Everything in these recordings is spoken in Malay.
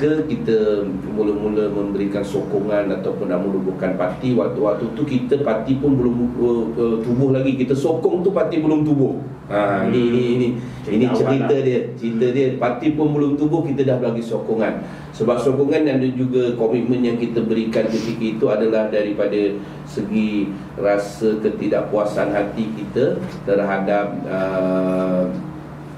ketika kita mula-mula memberikan sokongan ataupun nak menubuhkan parti, waktu-waktu tu kita parti pun belum tubuh lagi, kita sokong tu parti belum tubuh. Ini cerita dia parti pun belum tubuh, kita dah bagi sokongan. Sebab sokongan dan juga komitmen yang kita berikan ketika itu adalah daripada segi rasa ketidakpuasan hati kita terhadap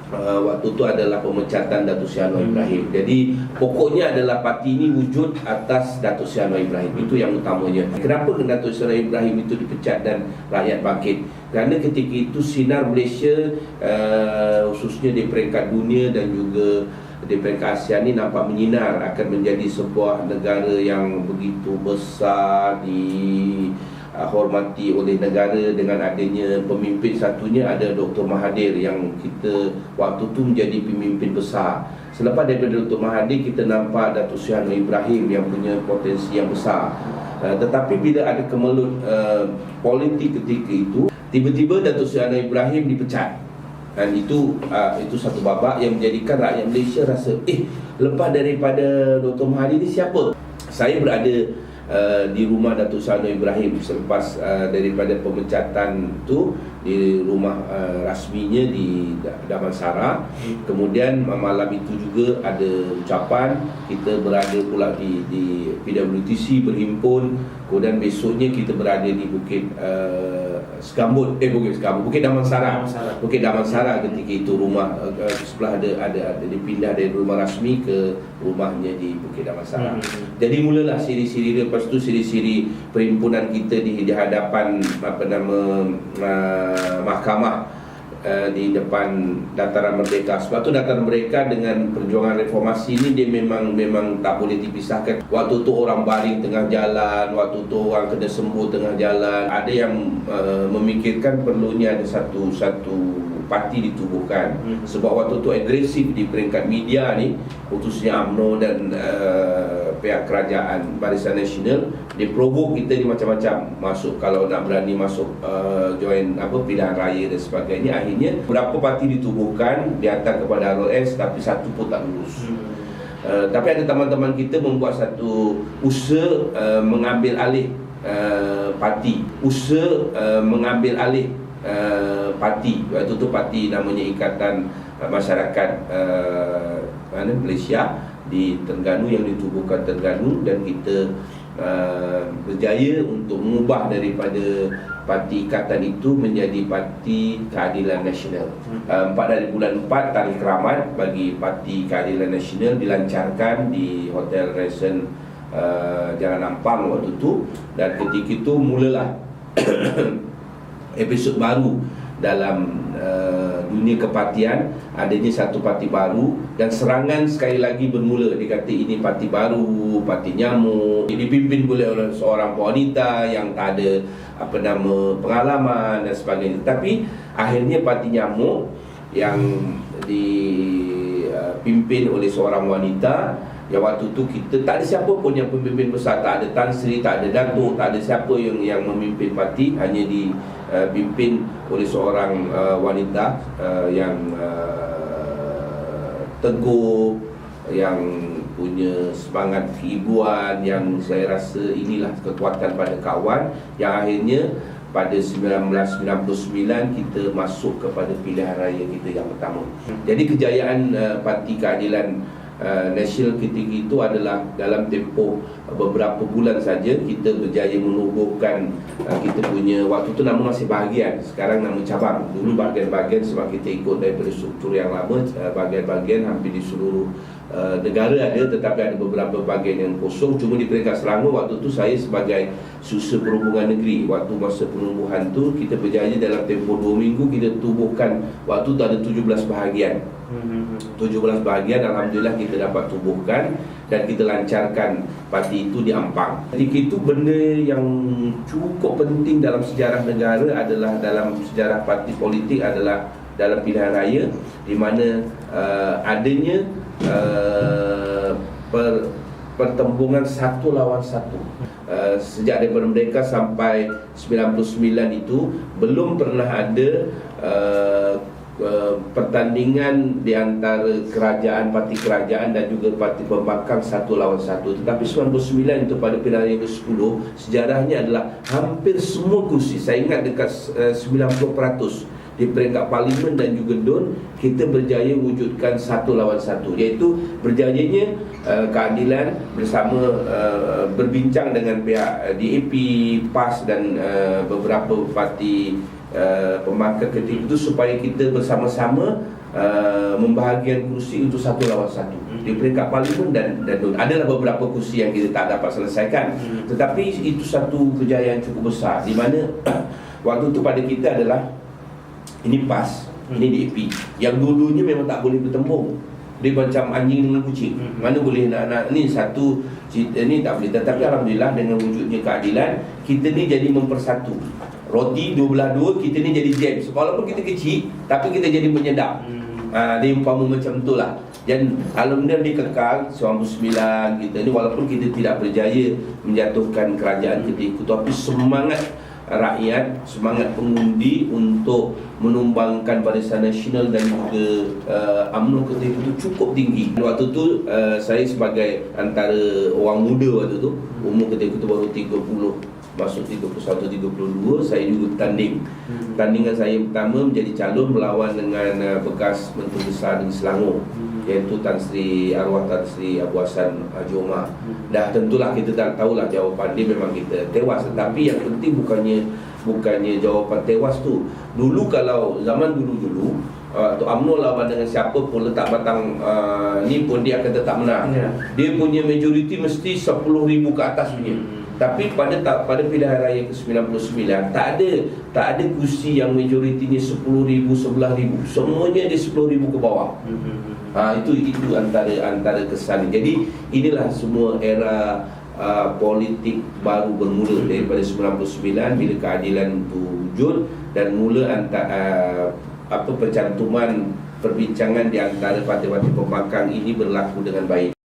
waktu tu adalah pemecatan Datuk Seri Anwar Ibrahim. Jadi pokoknya adalah parti ini wujud atas Datuk Seri Anwar Ibrahim. Itu yang utamanya. Kenapa Datuk Seri Anwar Ibrahim itu dipecat dan rakyat bangkit? Kerana ketika itu sinar Malaysia khususnya di peringkat dunia dan juga di peringkat ASEAN ini nampak menyinar akan menjadi sebuah negara yang begitu besar, dihormati oleh negara dengan adanya pemimpin satunya ada Dr. Mahathir yang kita waktu tu menjadi pemimpin besar. Selepas daripada Dr. Mahathir kita nampak Datuk Seri Anwar Ibrahim yang punya potensi yang besar. Tetapi bila ada kemelut politik ketika itu, tiba-tiba Datuk Seri Anwar Ibrahim dipecat. Dan itu satu babak yang menjadikan rakyat Malaysia rasa lepas daripada Dr. Mahathir ni siapa? Saya berada di rumah Datuk Seri Anwar Ibrahim selepas daripada pemecatan tu di rumah rasminya di Damansara. Kemudian malam itu juga ada ucapan, kita berada pula di PWTC berhimpun. Kemudian besoknya kita berada di Bukit Bukit Damansara. Bukit Damansara ketika itu rumah sebelah ada dipindah dari rumah rasmi ke rumahnya di Bukit Damansara. Jadi mulalah siri-siri dia, lepas tu siri-siri perhimpunan kita di hadapan mahkamah di depan Dataran Merdeka. Sebab tu Dataran Merdeka dengan perjuangan reformasi ini dia memang tak boleh dipisahkan. Waktu tu orang baring tengah jalan, waktu tu orang kena sembuh tengah jalan. Ada yang memikirkan perlunya ada satu parti ditubuhkan. Sebab waktu tu agresif di peringkat media ni, khususnya UMNO dan pihak kerajaan Barisan Nasional, dia provoke kita ni macam-macam. Masuk kalau nak berani masuk join pilihan raya dan sebagainya. Akhirnya berapa parti ditubuhkan, dihantar kepada RLS tapi satu pun tak lulus. Tapi ada teman-teman kita membuat satu usaha mengambil alih parti, mengambil alih parti. Waktu tu parti namanya Ikatan Masyarakat Malaysia di Terengganu yang ditubuhkan Terengganu, dan kita berjaya untuk mengubah daripada parti ikatan itu menjadi Parti Keadilan Nasional. 4 dari bulan 4 tarikh keramat bagi Parti Keadilan Nasional dilancarkan di Hotel Resen Jalan Ampang waktu itu, dan ketika itu mulalah episod baru dalam dunia kepartian. Adanya satu parti baru dan serangan sekali lagi bermula. Dikata ini parti baru, parti nyamuk, dipimpin oleh seorang wanita yang tak ada pengalaman dan sebagainya. Tapi akhirnya parti nyamuk yang dipimpin oleh seorang wanita, yang waktu tu kita tak ada siapa pun yang pemimpin besar, tak ada Tan Sri, tak ada Datuk, tak ada siapa yang memimpin parti, hanya dipimpin oleh seorang wanita yang teguh, yang punya semangat keibuan, yang saya rasa inilah kekuatan pada kawan, yang akhirnya pada 1999 kita masuk kepada pilihan raya kita yang pertama. Jadi kejayaan Parti Keadilan Nasional ketika itu adalah dalam tempoh beberapa bulan saja kita berjaya menubuhkan kita punya, waktu tu nama masih bahagian, sekarang nama cabang. Dulu bahagian-bahagian sebab kita ikut daripada struktur yang lama, bahagian-bahagian hampir di seluruh negara ada, tetapi ada beberapa bahagian yang kosong. Cuma di peringkat Selangor waktu tu saya sebagai Susur Perhubungan Negeri, waktu masa penumbuhan tu kita berjaya dalam tempoh 2 minggu kita tubuhkan, waktu tu ada 17 bahagian. 17 bahagian alhamdulillah kita dapat tubuhkan dan kita lancarkan parti itu di Ampang. Ketika itu benda yang cukup penting dalam sejarah negara adalah, dalam sejarah parti politik adalah dalam pilihan raya, di mana adanya pertembungan satu lawan satu. Sejak daripada Merdeka sampai 99 itu belum pernah ada pertandingan di antara parti kerajaan dan juga parti pembangkang 1 lawan 1. Tetapi 99 itu pada pilihan yang ke-10, sejarahnya adalah hampir semua kursi, saya ingat dekat 90% di peringkat parlimen dan juga DUN, kita berjaya wujudkan 1 lawan 1, iaitu berjayanya keadilan bersama berbincang dengan pihak DAP, PAS dan beberapa parti pembangkang ketika itu supaya kita bersama-sama membahagikan kursi untuk 1 lawan 1 di peringkat parlimen dan DUN. Adalah beberapa kursi yang kita tak dapat selesaikan, tetapi itu satu kejayaan cukup besar, di mana waktu itu pada kita adalah ini PAS, ini DAP, yang dulunya memang tak boleh bertembung. Dia macam anjing dengan kucing, mana boleh nak ni satu ni tak boleh. Tetapi alhamdulillah dengan wujudnya keadilan, kita ni jadi mempersatu. Roti dua belah dua, kita ni jadi jam. Walaupun kita kecil, tapi kita jadi menyedap. Dia umpama macam tu lah. Dan alhamdulillah dia kekal 99 kita ni, walaupun kita tidak berjaya menjatuhkan kerajaan ketika itu, tapi semangat rakyat, semangat pengundi untuk menumbangkan Barisan Nasional dan juga UMNO ketika itu cukup tinggi. Waktu tu saya sebagai antara orang muda waktu tu, umur ketika itu baru 30 masuk 31-32, saya juga bertanding. Pertandingan saya pertama menjadi calon melawan dengan bekas Menteri Besar Negeri Selangor, iaitu Arwah Tan Sri Abu Hassan Haji Omar. Dah tentulah kita tak tahulah jawapan dia, memang kita tewas. Tetapi yang penting bukannya jawapan tewas tu. Dulu kalau zaman dulu atau UMNO lawan dengan siapa pun letak batang ni pun dia akan tetap menang. Dia punya majoriti mesti 10,000 ke atas punya. Tapi pada pilihan raya ke-99 tak ada kursi yang majoritinya 10,000, 11,000. Semuanya dia 10,000 ke bawah. Itu antara kesan. Jadi inilah semua era politik baru bermula daripada 99 bila keadilan itu wujud dan mula percantuman perbincangan di antara parti-parti pembangkang ini berlaku dengan baik.